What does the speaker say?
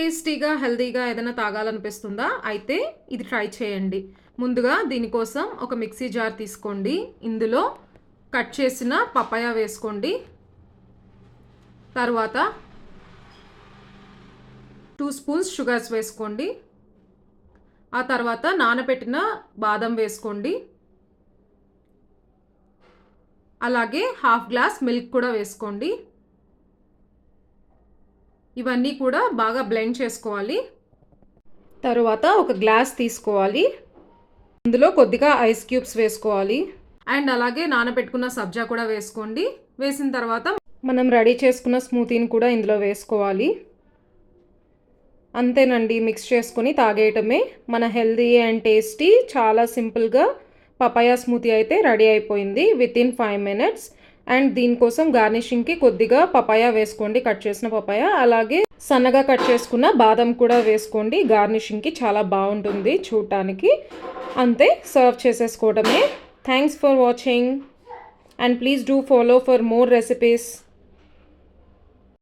టేస్టీగా హెల్తీగా ఏదైనా తాగాలనిపిస్తుందా? అయితే ఇది ట్రై చేయండి. ముందుగా దీనికోసం ఒక మిక్సీ జార్ తీసుకోండి. ఇందులో కట్ చేసిన పపాయ వేసుకోండి. తర్వాత 2 స్పూన్స్ షుగర్స్ వేసుకోండి. ఆ తర్వాత నానబెట్టిన బాదం వేసుకోండి. అలాగే హాఫ్ గ్లాస్ మిల్క్ కూడా వేసుకోండి. ఇవన్నీ కూడా బాగా బ్లెండ్ చేసుకోవాలి. తరువాత ఒక గ్లాస్ తీసుకోవాలి. అందులో కొద్దిగా ఐస్ క్యూబ్స్ వేసుకోవాలి. అండ్ అలాగే నానబెట్టుకున్న సబ్జా కూడా వేసుకోండి. వేసిన తర్వాత మనం రెడీ చేసుకున్న స్మూతీని కూడా ఇందులో వేసుకోవాలి. అంతేనండి, మిక్స్ చేసుకొని తాగేయటమే. మన హెల్తీ అండ్ టేస్టీ చాలా సింపుల్గా పపాయా స్మూతీ అయితే రెడీ అయిపోయింది వితిన్ 5 minutes. అండ్ దీనికోసం గార్నిషింగ్కి కొద్దిగా పపాయా వేసుకోండి, కట్ చేసిన పపాయా. అలాగే సన్నగా కట్ చేసుకున్న బాదం కూడా వేసుకోండి. గార్నిషింగ్కి చాలా బాగుంటుంది చూడటానికి. అంతే, సర్వ్ చేసేసుకోవడమే. Thanks for watching and please do follow for more recipes.